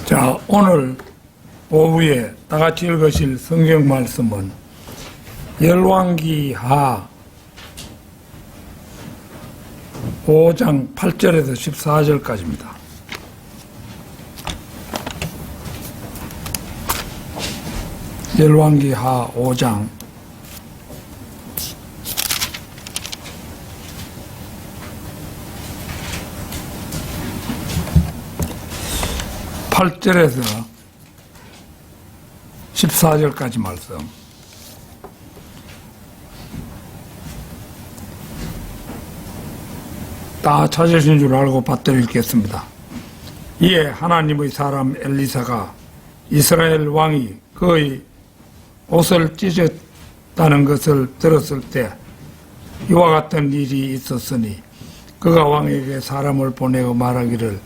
자, 오늘 오후에 다같이 읽으실 성경 말씀은 열왕기하 5장 8절에서 14절까지입니다. 열왕기하 5장 8절에서 14절까지 말씀. 다 찾으신 줄 알고 받들어 읽겠습니다. 이에 하나님의 사람 엘리사가 이스라엘 왕이 그의 옷을 찢었다는 것을 들었을 때 이와 같은 일이 있었으니 그가 왕에게 사람을 보내어 말하기를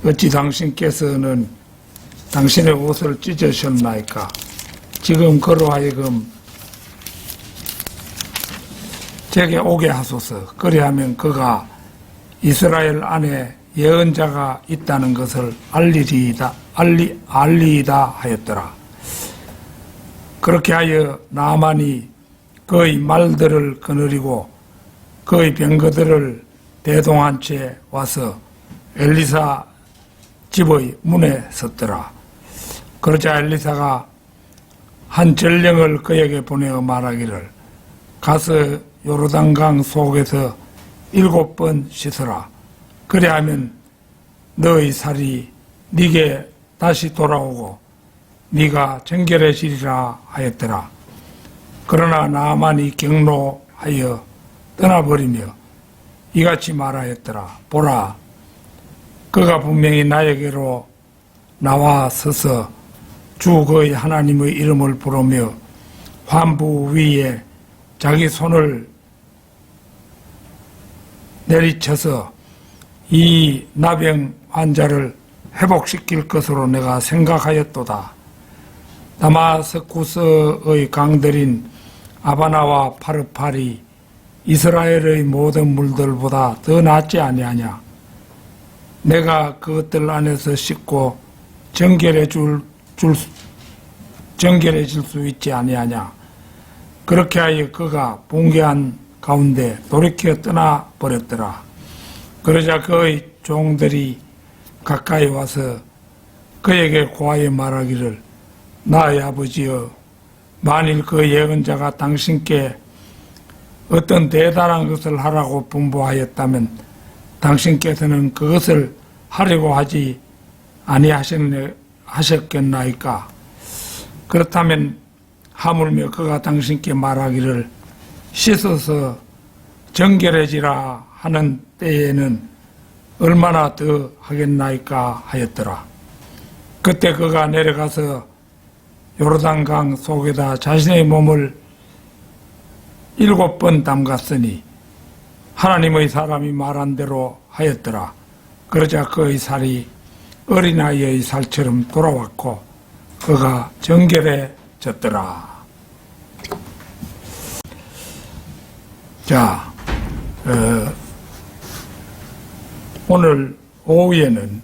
어찌 당신께서는 당신의 옷을 찢으셨나이까? 지금 그로 하여금 제게 오게 하소서. 그리하면 그가 이스라엘 안에 예언자가 있다는 것을 알리이다 하였더라. 그렇게 하여 나아만이 그의 말들을 거느리고 그의 병거들을 대동한 채 와서 엘리사 집의 문에 섰더라. 그러자 엘리사가 한 전령을 그에게 보내어 말하기를 가서 요르단강 속에서 7번 씻어라. 그리하면 너의 살이 네게 다시 돌아오고 네가 정결해지리라 하였더라. 그러나 나아만이 경로하여 떠나버리며 이같이 말하였더라. 보라, 그가 분명히 나에게로 나와 서서 주 그의 하나님의 이름을 부르며 환부 위에 자기 손을 내리쳐서 이 나병 환자를 회복시킬 것으로 내가 생각하였도다. 다마스쿠스의 강들인 아바나와 파르팔이 이스라엘의 모든 물들보다 더 낫지 아니하냐? 내가 그것들 안에서 씻고 정결해질 수 있지 아니하냐? 그렇게 하여 그가 붕괴한 가운데 돌이켜 떠나버렸더라. 그러자 그의 종들이 가까이 와서 그에게 고하여 말하기를 나의 아버지여, 만일 그 예언자가 당신께 어떤 대단한 것을 하라고 분부하였다면 당신께서는 그것을 하려고 하지 아니하셨겠나이까? 그렇다면 하물며 그가 당신께 말하기를 씻어서 정결해지라 하는 때에는 얼마나 더 하겠나이까 하였더라. 그때 그가 내려가서 요르단강 속에다 자신의 몸을 7번 담갔으니 하나님의 사람이 말한 대로 하였더라. 그러자 그의 살이 어린아이의 살처럼 돌아왔고 그가 정결해졌더라. 자, 오늘 오후에는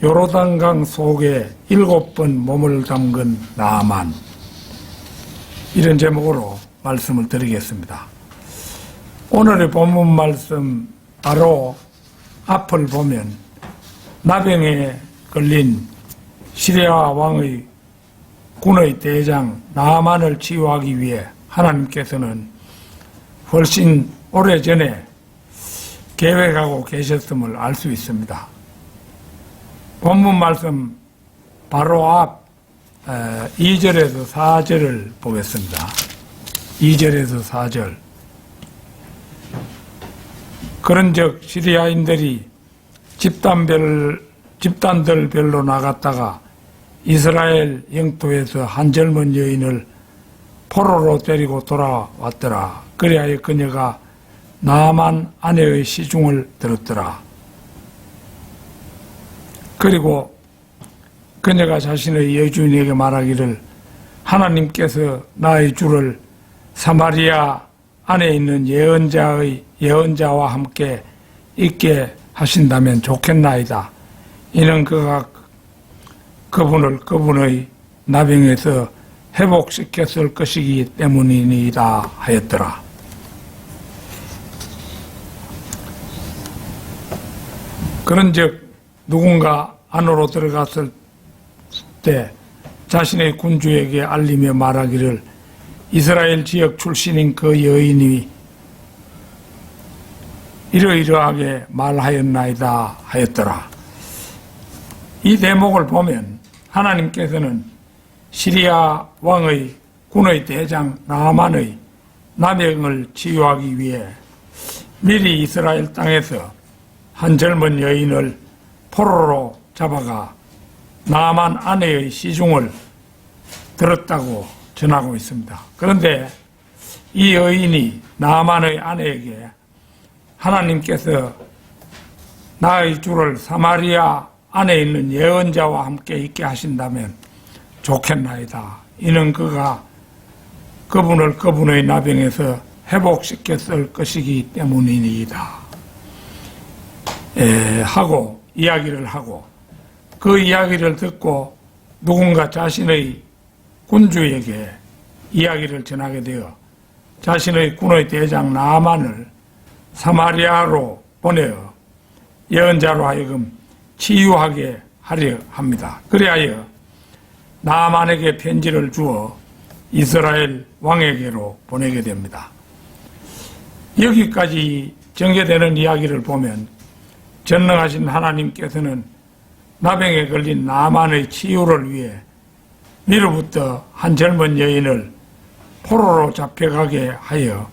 요르단강 속에 7번 몸을 담근 나아만, 이런 제목으로 말씀을 드리겠습니다. 오늘의 본문 말씀 바로 앞을 보면 나병에 걸린 시리아 왕의 군의 대장 나아만을 치유하기 위해 하나님께서는 훨씬 오래전에 계획하고 계셨음을 알 수 있습니다. 본문 말씀 바로 앞 2절에서 4절을 보겠습니다. 2절에서 4절. 그런즉 시리아인들이 집단들별로 나갔다가 이스라엘 영토에서 한 젊은 여인을 포로로 데리고 돌아왔더라. 그리하여 그녀가 나아만 아내의 시중을 들었더라. 그리고 그녀가 자신의 여주인에게 말하기를 하나님께서 나의 주를 사마리아 안에 있는 예언자와 함께 있게 하신다면 좋겠나이다. 이는 그가 그분을 그분의 나병에서 회복시켰을 것이기 때문이니이다 하였더라. 그런즉 누군가 안으로 들어갔을 때 자신의 군주에게 알리며 말하기를 이스라엘 지역 출신인 그 여인이 이러이러하게 말하였나이다 하였더라. 이 대목을 보면 하나님께서는 시리아 왕의 군의 대장 나아만의 나병을 치유하기 위해 미리 이스라엘 땅에서 한 젊은 여인을 포로로 잡아가 나아만 아내의 시중을 들었다고 전하고 있습니다. 그런데 이 여인이 나아만의 아내에게 하나님께서 나의 주를 사마리아 안에 있는 예언자와 함께 있게 하신다면 좋겠나이다. 이는 그가 그분을 그분의 나병에서 회복시켰을 것이기 때문이니이다. 하고 이야기를 하고 그 이야기를 듣고 누군가 자신의 군주에게 이야기를 전하게 되어 자신의 군의 대장 나아만을 사마리아로 보내어 예언자로 하여금 치유하게 하려 합니다. 그리하여 나아만에게 편지를 주어 이스라엘 왕에게로 보내게 됩니다. 여기까지 전개되는 이야기를 보면 전능하신 하나님께서는 나병에 걸린 나아만의 치유를 위해 미로부터 한 젊은 여인을 포로로 잡혀가게 하여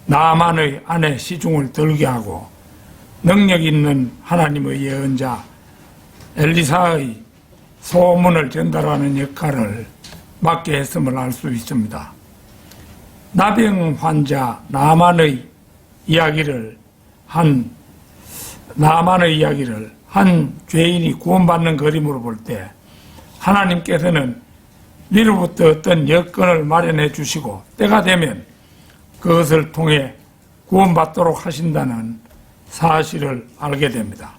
나아만의 아내 시중을 들게 하고 능력 있는 하나님의 예언자 엘리사의 소문을 전달하는 역할을 맡게 했음을 알 수 있습니다. 나병 환자 나아만의 이야기를 한 죄인이 구원받는 그림으로 볼 때 하나님께서는 미로부터 어떤 여건을 마련해 주시고 때가 되면 그것을 통해 구원받도록 하신다는 사실을 알게 됩니다.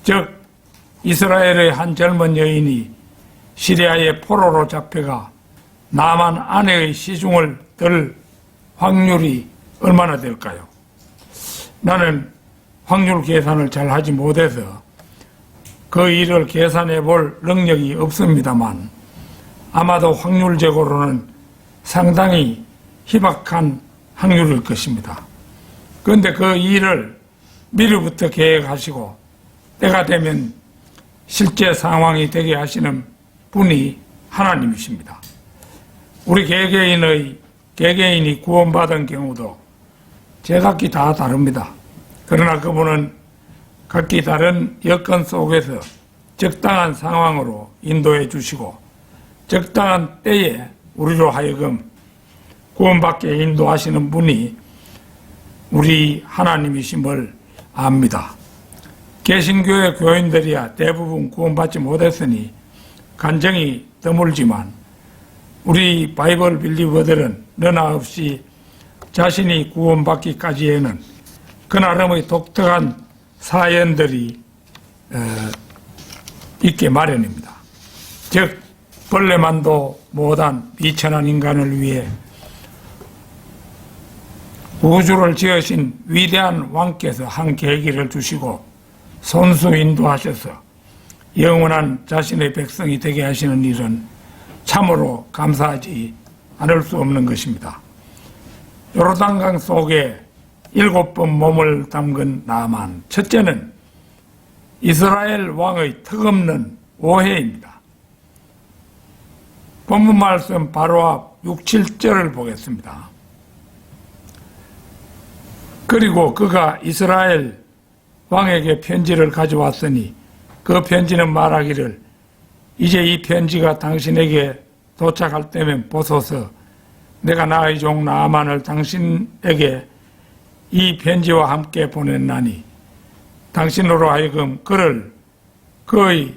즉 이스라엘의 한 젊은 여인이 시리아의 포로로 잡혀가 나아만 아내의 시중을 들 확률이 얼마나 될까요? 나는 확률 계산을 잘 하지 못해서 그 일을 계산해 볼 능력이 없습니다만 아마도 확률적으로는 상당히 희박한 확률일 것입니다. 그런데 그 일을 미리부터 계획하시고 때가 되면 실제 상황이 되게 하시는 분이 하나님이십니다. 우리 개개인이 구원받은 경우도 제각기 다 다릅니다. 그러나 그분은 각기 다른 여건 속에서 적당한 상황으로 인도해 주시고 적당한 때에 우리로 하여금 구원받게 인도하시는 분이 우리 하나님이심을 압니다. 개신교회 교인들이야 대부분 구원받지 못했으니 간정이 드물지만 우리 바이블 빌리버들은 너나 없이 자신이 구원받기까지에는 그 나름의 독특한 사연들이 있게 마련입니다. 즉 벌레만도 못한 비천한 인간을 위해 우주를 지으신 위대한 왕께서 한 계기를 주시고 손수 인도하셔서 영원한 자신의 백성이 되게 하시는 일은 참으로 감사하지 않을 수 없는 것입니다. 요르단강 속에 7번 몸을 담근 나아만, 첫째는 이스라엘 왕의 턱없는 오해입니다. 본문 말씀 바로 앞 6, 7절을 보겠습니다. 그리고 그가 이스라엘 왕에게 편지를 가져왔으니 그 편지는 말하기를 이제 이 편지가 당신에게 도착할 때면 보소서 내가 나의 종 나아만을 당신에게 이 편지와 함께 보냈나니 당신으로 하여금 그를 그의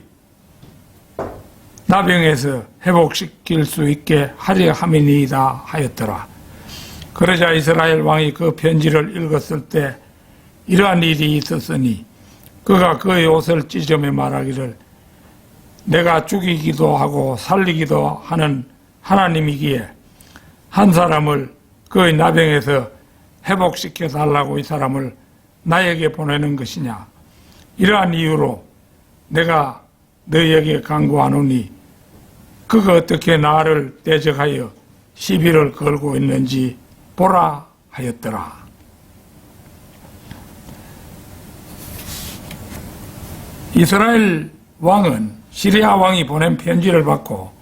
나병에서 회복시킬 수 있게 하려 함이니이다 하였더라. 그러자 이스라엘 왕이 그 편지를 읽었을 때 이러한 일이 있었으니 그가 그의 옷을 찢으며 말하기를 내가 죽이기도 하고 살리기도 하는 하나님이기에 한 사람을 그의 나병에서 회복시켜 달라고 이 사람을 나에게 보내는 것이냐. 이러한 이유로 내가 너희에게 간구하노니 그가 어떻게 나를 대적하여 시비를 걸고 있는지 보라 하였더라. 이스라엘 왕은 시리아 왕이 보낸 편지를 받고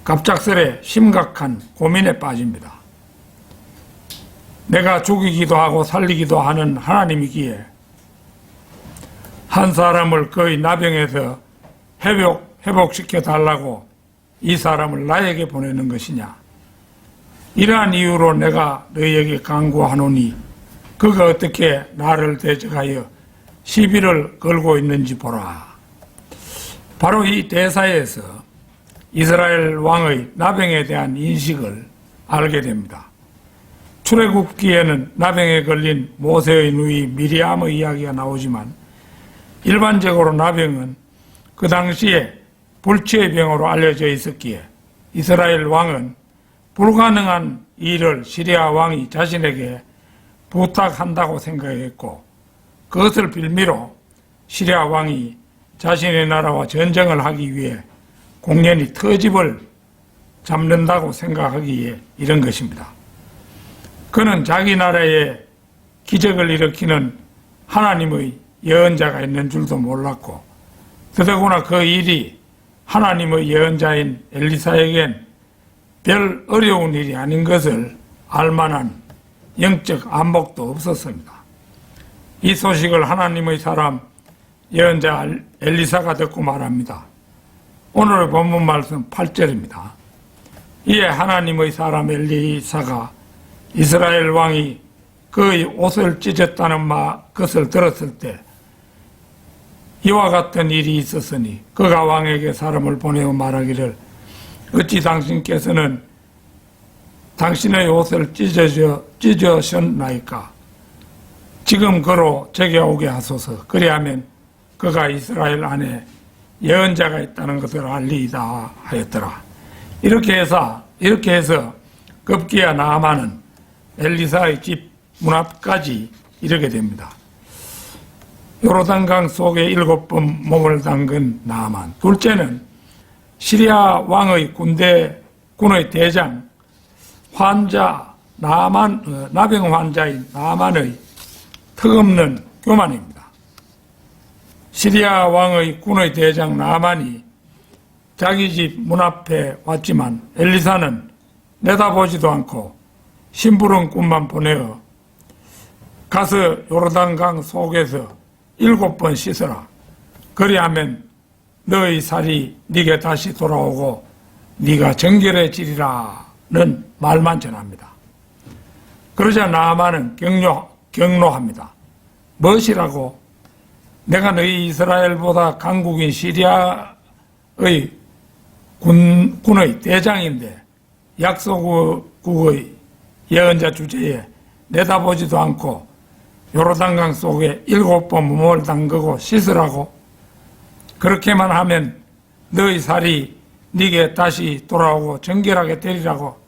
갑작스레 심각한 고민에 빠집니다. 내가 죽이기도 하고 살리기도 하는 하나님이기에 한 사람을 그의 나병에서 회복시켜 달라고 이 사람을 나에게 보내는 것이냐. 이러한 이유로 내가 너희에게 간구하노니 그가 어떻게 나를 대적하여 시비를 걸고 있는지 보라. 바로 이 대사에서 이스라엘 왕의 나병에 대한 인식을 알게 됩니다. 출애굽기에는 나병에 걸린 모세의 누이 미리암의 이야기가 나오지만 일반적으로 나병은 그 당시에 불치의 병으로 알려져 있었기에 이스라엘 왕은 불가능한 일을 시리아 왕이 자신에게 부탁한다고 생각했고 그것을 빌미로 시리아 왕이 자신의 나라와 전쟁을 하기 위해 공연히 터집을 잡는다고 생각하기에 이런 것입니다. 그는 자기 나라에 기적을 일으키는 하나님의 예언자가 있는 줄도 몰랐고 더더구나 그 일이 하나님의 예언자인 엘리사에겐 별 어려운 일이 아닌 것을 알만한 영적 안목도 없었습니다. 이 소식을 하나님의 사람 예언자 엘리사가 듣고 말합니다. 오늘의 본문 말씀 8절입니다. 이에 하나님의 사람 엘리사가 이스라엘 왕이 그의 옷을 찢었다는 것을 들었을 때 이와 같은 일이 있었으니 그가 왕에게 사람을 보내어 말하기를 어찌 당신께서는 당신의 옷을 찢으셨나이까. 지금 그로 제게 오게 하소서. 그리하면 그가 이스라엘 안에 예언자가 있다는 것을 알리이다 하였더라. 이렇게 해서 급기야 나아만은 엘리사의 집 문 앞까지 이르게 됩니다. 요르단강 속에 7번 몸을 담근 나아만. 둘째는 시리아 왕의 군의 대장 나병 환자인 나아만의 턱없는 교만입니다. 시리아 왕의 군의 대장 나아만이 자기 집 문 앞에 왔지만 엘리사는 내다보지도 않고 심부름꾼만 보내어 가서 요르단강 속에서 7번 씻어라. 그리하면 너의 살이 네게 다시 돌아오고 네가 정결해지리라는 말만 전합니다. 그러자 나아만은 경로합니다. 무엇이라고? 내가 너희 이스라엘보다 강국인 시리아의 군의 대장인데 약소국의 예언자 주제에 내다보지도 않고 요르단강 속에 7번 몸을 담그고 씻으라고? 그렇게만 하면 너희 살이 네게 다시 돌아오고 정결하게 되리라고?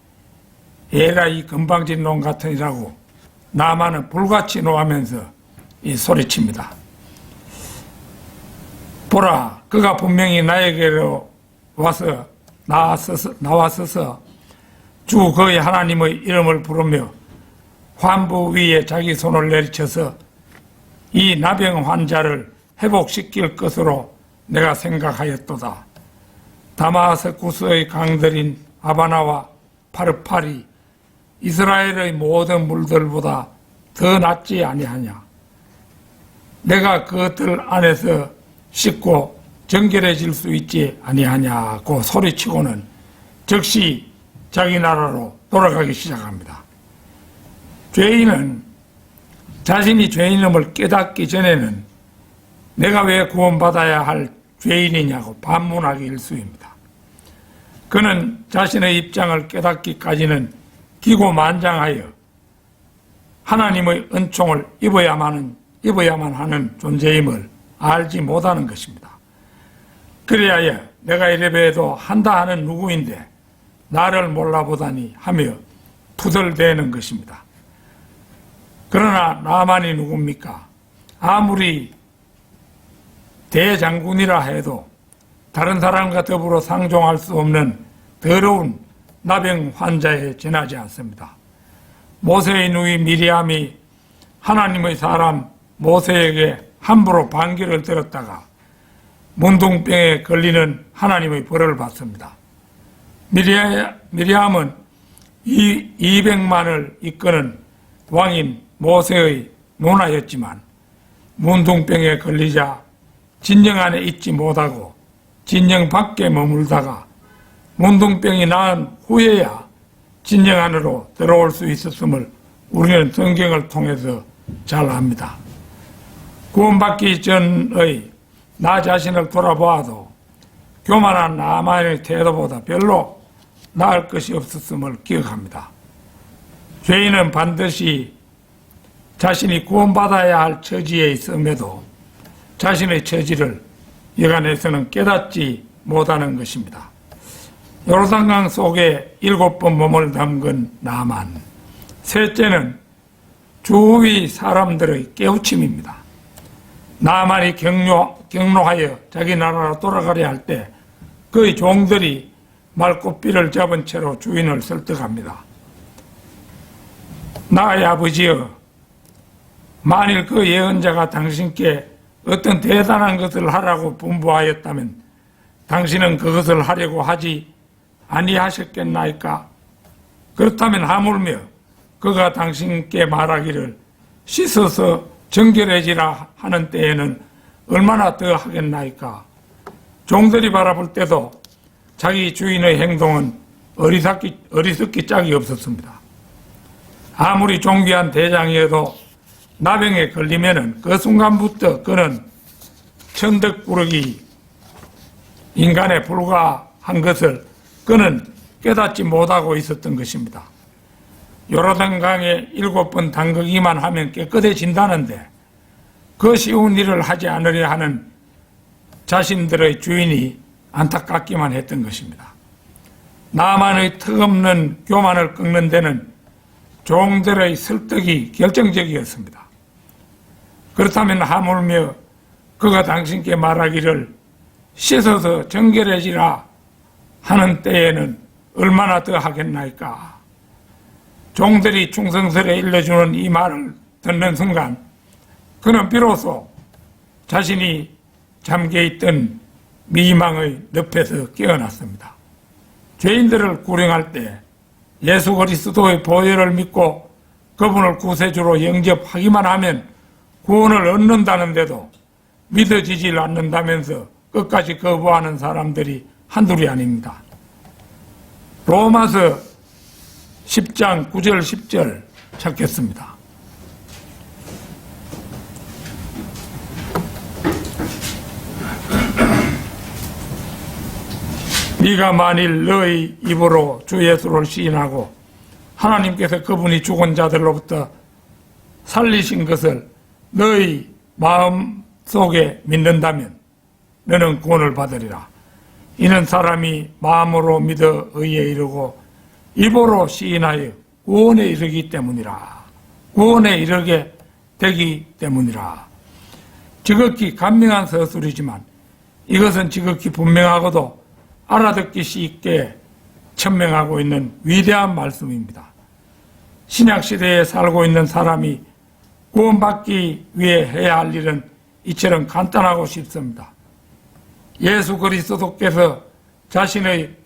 에라 이 건방진 놈 같으니라고 나만은 불같이 노하면서 이 소리칩니다. 보라, 그가 분명히 나에게로 나왔어서 주 그의 하나님의 이름을 부르며 환부 위에 자기 손을 내리쳐서 이 나병 환자를 회복시킬 것으로 내가 생각하였도다. 다마스쿠스의 강들인 아바나와 파르팔이 이스라엘의 모든 물들보다 더 낫지 아니하냐. 내가 그것들 안에서 씻고 정결해질 수 있지 아니하냐고 소리치고는 즉시 자기 나라로 돌아가기 시작합니다. 죄인은 자신이 죄인임을 깨닫기 전에는 내가 왜 구원받아야 할 죄인이냐고 반문하기 일쑤입니다. 그는 자신의 입장을 깨닫기까지는 기고만장하여 하나님의 은총을 입어야만 하는 존재임을 알지 못하는 것입니다. 그리하여 내가 이래봬도 한다 하는 누구인데 나를 몰라보다니 하며 푸들대는 것입니다. 그러나 나만이 누굽니까? 아무리 대장군이라 해도 다른 사람과 더불어 상종할 수 없는 더러운 나병 환자에 지나지 않습니다. 모세의 누이 미리암이 하나님의 사람 모세에게 함부로 반기를 들었다가 문둥병에 걸리는 하나님의 벌을 받습니다. 미리암은 200만을 이끄는 왕인 모세의 누나였지만 문둥병에 걸리자 진영 안에 있지 못하고 진영 밖에 머물다가 문둥병이 나은 후에야 진영 안으로 들어올 수 있었음을 우리는 성경을 통해서 잘 압니다. 구원받기 전의 나 자신을 돌아보아도 교만한 나만의 태도보다 별로 나을 것이 없었음을 기억합니다. 죄인은 반드시 자신이 구원받아야 할 처지에 있음에도 자신의 처지를 여간해서는 깨닫지 못하는 것입니다. 요르단강 속에 7번 몸을 담근 나만. 셋째는 주위 사람들의 깨우침입니다. 나만이 경로하여 자기 나라로 돌아가려 할 때 그의 종들이 말굽비를 잡은 채로 주인을 설득합니다. 나의 아버지여, 만일 그 예언자가 당신께 어떤 대단한 것을 하라고 분부하였다면 당신은 그것을 하려고 하지 아니하셨겠나이까? 그렇다면 하물며 그가 당신께 말하기를 씻어서 정결해지라 하는 때에는 얼마나 더 하겠나이까? 종들이 바라볼 때도 자기 주인의 행동은 어리석기 짝이 없었습니다. 아무리 존귀한 대장이어도 나병에 걸리면은 그 순간부터 그는 천덕꾸러기 인간에 불과한 것을 그는 깨닫지 못하고 있었던 것입니다. 요르단강에 7번 담그기만 하면 깨끗해진다는데 그 쉬운 일을 하지 않으려 하는 자신들의 주인이 안타깝기만 했던 것입니다. 나만의 턱없는 교만을 꺾는 데는 종들의 설득이 결정적이었습니다. 그렇다면 하물며 그가 당신께 말하기를 씻어서 정결해지라 하는 때에는 얼마나 더 하겠나이까? 종들이 충성스레 일러주는 이 말을 듣는 순간 그는 비로소 자신이 잠겨있던 미망의 늪에서 깨어났습니다. 죄인들을 구령할 때 예수 그리스도의 보혈을 믿고 그분을 구세주로 영접하기만 하면 구원을 얻는다는데도 믿어지질 않는다면서 끝까지 거부하는 사람들이 한둘이 아닙니다. 로마서 10장 9절 10절 찾겠습니다. 네가 만일 너의 입으로 주 예수를 시인하고 하나님께서 그분이 죽은 자들로부터 살리신 것을 너의 마음 속에 믿는다면 너는 구원을 받으리라. 이는 사람이 마음으로 믿어 의에 이르고 입으로 시인하여 구원에 이르기 때문이라. 구원에 이르게 되기 때문이라. 지극히 간명한 서술이지만 이것은 지극히 분명하고도 알아듣기 쉽게 천명하고 있는 위대한 말씀입니다. 신약시대에 살고 있는 사람이 구원받기 위해 해야 할 일은 이처럼 간단하고 쉽습니다. 예수 그리스도께서 자신의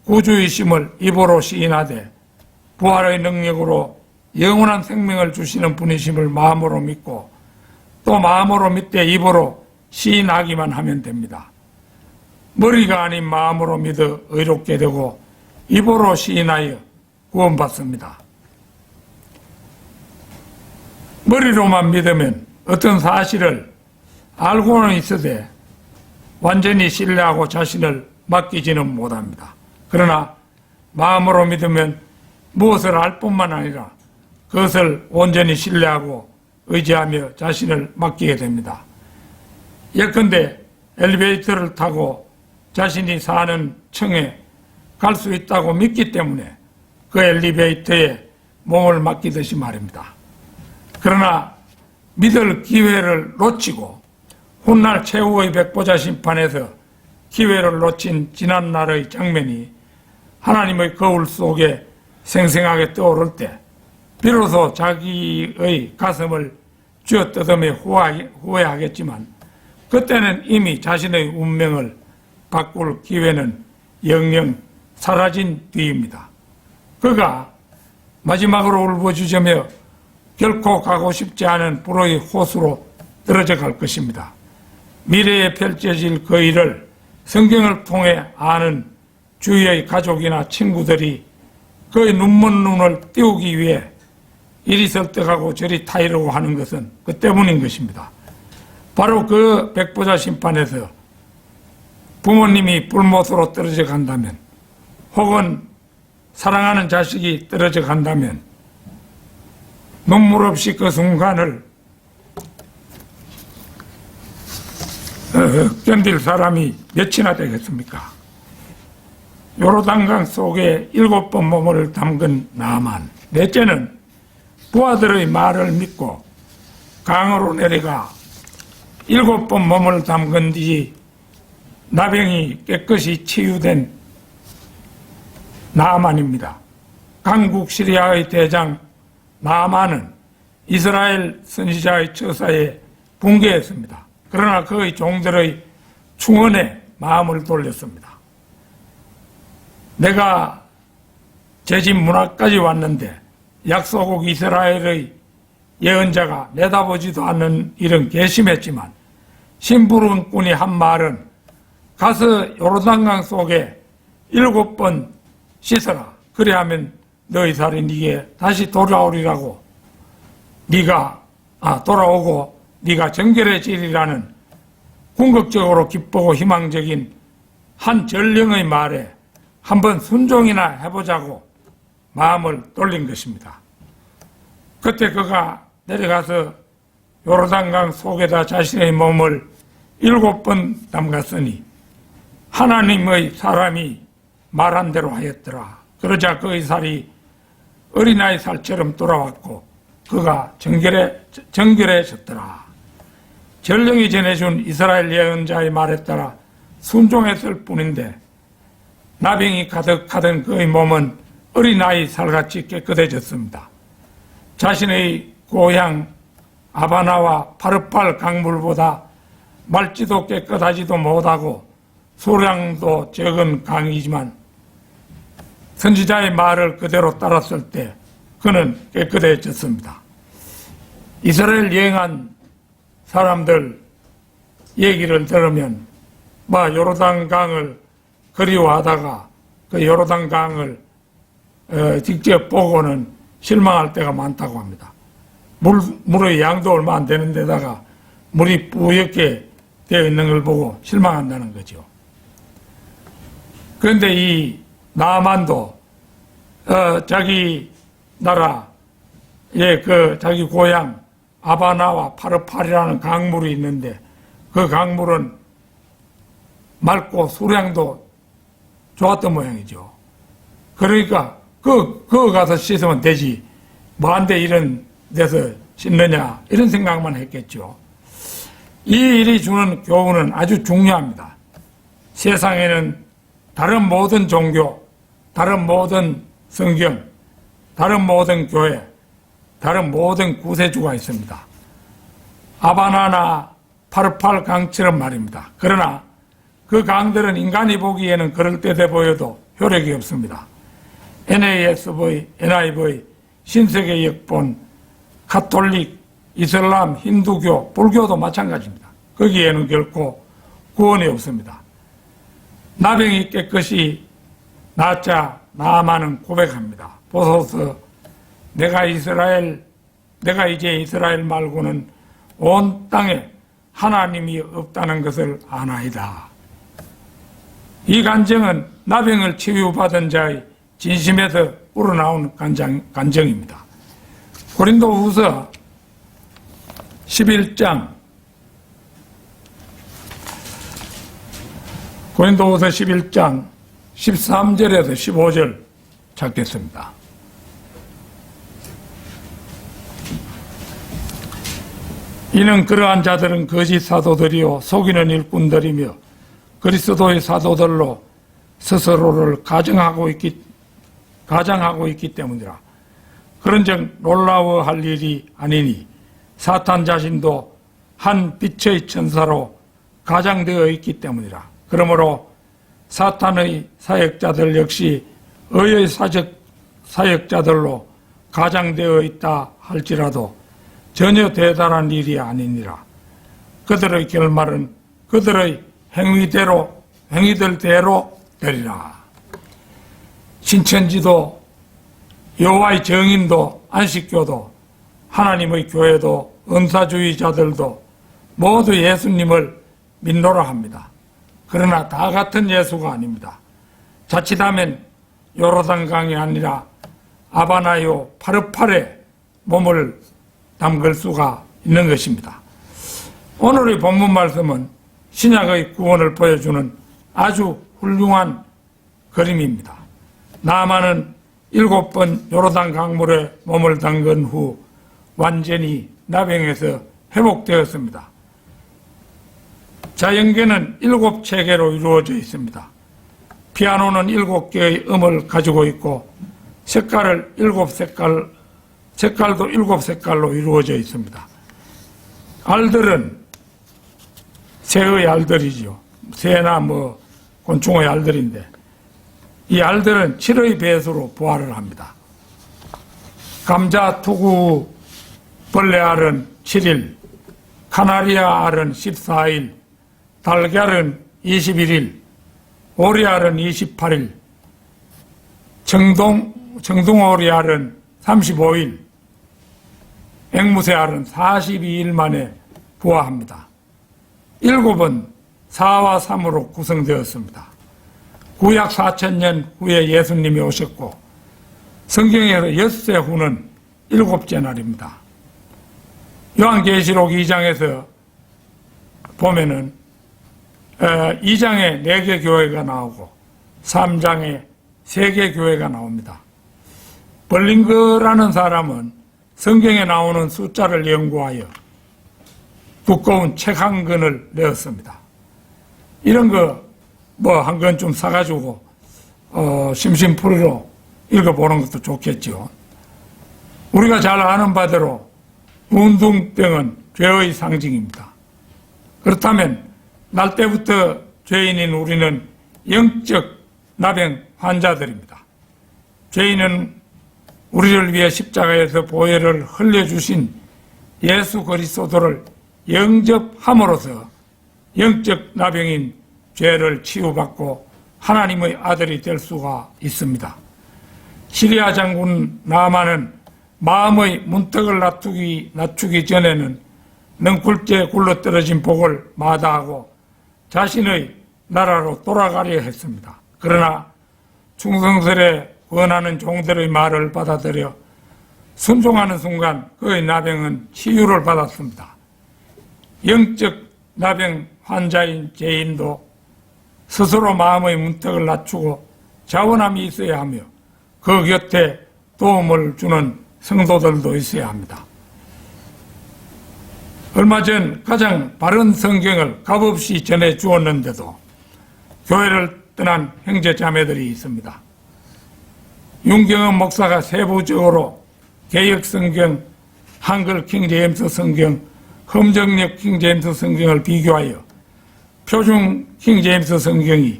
구주이심을 입으로 시인하되 부활의 능력으로 영원한 생명을 주시는 분이심을 마음으로 믿고 또 마음으로 믿되 입으로 시인하기만 하면 됩니다. 머리가 아닌 마음으로 믿어 의롭게 되고 입으로 시인하여 구원받습니다. 머리로만 믿으면 어떤 사실을 알고는 있으되 완전히 신뢰하고 자신을 맡기지는 못합니다. 그러나 마음으로 믿으면 무엇을 알 뿐만 아니라 그것을 온전히 신뢰하고 의지하며 자신을 맡기게 됩니다. 예컨대 엘리베이터를 타고 자신이 사는 층에 갈 수 있다고 믿기 때문에 그 엘리베이터에 몸을 맡기듯이 말입니다. 그러나 믿을 기회를 놓치고 훗날 최후의 백보자 심판에서 기회를 놓친 지난날의 장면이 하나님의 거울 속에 생생하게 떠오를 때 비로소 자기의 가슴을 쥐어뜯으며 후회하겠지만 그때는 이미 자신의 운명을 바꿀 기회는 영영 사라진 뒤입니다. 그가 마지막으로 울부짖으며 결코 가고 싶지 않은 불의 호수로 떨어져 갈 것입니다. 미래에 펼쳐질 그 일을 성경을 통해 아는 주위의 가족이나 친구들이 그의 눈먼 눈을 띄우기 위해 이리 설득하고 저리 타이르고 하는 것은 그 때문인 것입니다. 바로 그 백보자 심판에서 부모님이 불못으로 떨어져 간다면 혹은 사랑하는 자식이 떨어져 간다면 눈물 없이 그 순간을 견딜 사람이 몇이나 되겠습니까? 요르단강 속에 7번 몸을 담근 나아만, 넷째는 부하들의 말을 믿고 강으로 내려가 7번 몸을 담근 뒤 나병이 깨끗이 치유된 나아만입니다. 강국 시리아의 대장 나아만은 이스라엘 선지자의 처사에 붕괴했습니다. 그러나 그의 종들의 충언에 마음을 돌렸습니다. 내가 제 집 문 앞까지 왔는데 약소국 이스라엘의 예언자가 내다보지도 않는 일은 괘씸했지만 심부름꾼이 한 말은 가서 요르단강 속에 7번 씻어라. 그래야면 너희 살이 네게 다시 돌아오리라고 돌아오고 네가 정결해지리라는 궁극적으로 기쁘고 희망적인 한 전령의 말에 한번 순종이나 해보자고 마음을 돌린 것입니다. 그때 그가 내려가서 요르단강 속에다 자신의 몸을 7번 담갔으니 하나님의 사람이 말한 대로 하였더라. 그러자 그의 살이 어린아이 살처럼 돌아왔고 그가 정결해졌더라. 전령이 전해준 이스라엘 예언자의 말에 따라 순종했을 뿐인데 나병이 가득하던 그의 몸은 어린아이 살같이 깨끗해졌습니다. 자신의 고향 아바나와 파르팔 강물보다 맑지도 깨끗하지도 못하고 소량도 적은 강이지만 선지자의 말을 그대로 따랐을 때 그는 깨끗해졌습니다. 이스라엘 여행한 사람들 얘기를 들으면 요르단강을 그리워하다가 그 요르단강을 직접 보고는 실망할 때가 많다고 합니다. 물의 양도 얼마 안 되는 데다가 물이 뿌옇게 되어 있는 걸 보고 실망한다는 거죠. 그런데 이 나아만도 자기 나라의 자기 고향 아바나와 파르팔이라는 강물이 있는데 그 강물은 맑고 수량도 좋았던 모양이죠. 그러니까 그거 가서 씻으면 되지 뭐한데 이런 데서 씻느냐 이런 생각만 했겠죠. 이 일이 주는 교훈은 아주 중요합니다. 세상에는 다른 모든 종교, 다른 모든 성경, 다른 모든 교회, 다른 모든 구세주가 있습니다. 아바나나 파르팔 강처럼 말입니다. 그러나 그 강들은 인간이 보기에는 그럴듯해 보여도 효력이 없습니다. NASV, NIV, 신세계 역본, 가톨릭, 이슬람, 힌두교, 불교도 마찬가지입니다. 거기에는 결코 구원이 없습니다. 나병이 깨끗이 낫자 나아만은 고백합니다. 보소서 내가 이제 이스라엘 말고는 온 땅에 하나님이 없다는 것을 아나이다. 이 간증은 나병을 치유받은 자의 진심에서 우러나온 간증입니다. 고린도후서 11장 고린도후서 11장 13절에서 15절 찾겠습니다. 이는 그러한 자들은 거짓 사도들이요 속이는 일꾼들이며 그리스도의 사도들로 스스로를 가장하고 있기 때문이라. 그런즉 놀라워할 일이 아니니 사탄 자신도 한 빛의 천사로 가장되어 있기 때문이라. 그러므로 사탄의 사역자들 역시 의의 사역자들로 가장되어 있다 할지라도 전혀 대단한 일이 아니니라. 그들의 결말은 그들의 행위들대로 되리라. 신천지도 여호와의 정인도 안식교도 하나님의 교회도 은사주의자들도 모두 예수님을 믿노라 합니다. 그러나 다 같은 예수가 아닙니다. 자칫하면 요르단강이 아니라 아바나요 파르팔에 몸을 담글 수가 있는 것입니다. 오늘의 본문 말씀은 신약의 구원을 보여주는 아주 훌륭한 그림입니다. 나아만은 7번 요르단 강물에 몸을 담근 후 완전히 나병에서 회복되었습니다. 자연계는 7체계로 이루어져 있습니다. 피아노는 7개의 음을 가지고 있고 색깔도 7색깔로 이루어져 있습니다. 알들은 새의 알들이죠. 새나 곤충의 알들인데 이 알들은 7의 배수로 부활을 합니다. 감자, 투구, 벌레 알은 7일, 카나리아 알은 14일, 달걀은 21일, 오리 알은 28일, 정동오리 알은 35일, 앵무새 알은 42일 만에 부화합니다. 7은 4와 3으로 구성되었습니다. 구약 4000년 후에 예수님이 오셨고 성경에서 엿새 후는 7째 날입니다. 요한계시록 2장에서 보면은 2장에 4개 교회가 나오고 3장에 3개 교회가 나옵니다. 벌링거라는 사람은 성경에 나오는 숫자를 연구하여 두꺼운 책 한 권을 내었습니다. 이런 거 한 권 좀 사가지고 심심풀이로 읽어보는 것도 좋겠죠. 우리가 잘 아는 바대로 문둥병은 죄의 상징입니다. 그렇다면 날 때부터 죄인인 우리는 영적 나병 환자들입니다. 죄인은 우리를 위해 십자가에서 보혈을 흘려주신 예수 그리스도를 영접함으로써 영적 나병인 죄를 치유받고 하나님의 아들이 될 수가 있습니다. 시리아 장군 나아만은 마음의 문턱을 낮추기 전에는 넝굴째 굴러떨어진 복을 마다하고 자신의 나라로 돌아가려 했습니다. 그러나 충성스레 원하는 종들의 말을 받아들여 순종하는 순간 그의 나병은 치유를 받았습니다. 영적 나병 환자인 죄인도 스스로 마음의 문턱을 낮추고 자원함이 있어야 하며 그 곁에 도움을 주는 성도들도 있어야 합니다. 얼마 전 가장 바른 성경을 값없이 전해 주었는데도 교회를 떠난 형제 자매들이 있습니다. 윤경은 목사가 세부적으로 개역 성경, 한글 킹제임스 성경, 험정역 킹제임스 성경을 비교하여 표준 킹제임스 성경이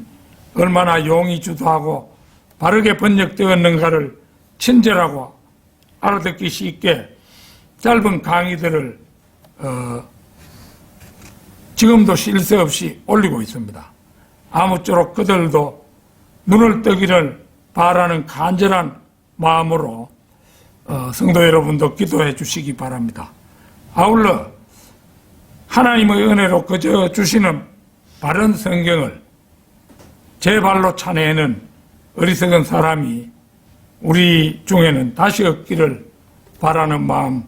얼마나 용이 주도하고 바르게 번역되었는가를 친절하고 알아듣기 쉽게 짧은 강의들을 지금도 쉴 새 없이 올리고 있습니다. 아무쪼록 그들도 눈을 뜨기를 바라는 간절한 마음으로 성도 여러분도 기도해 주시기 바랍니다. 아울러 하나님의 은혜로 그저 주시는 바른 성경을 제 발로 차내는 어리석은 사람이 우리 중에는 다시 없기를 바라는 마음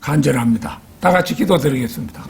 간절합니다. 다 같이 기도드리겠습니다.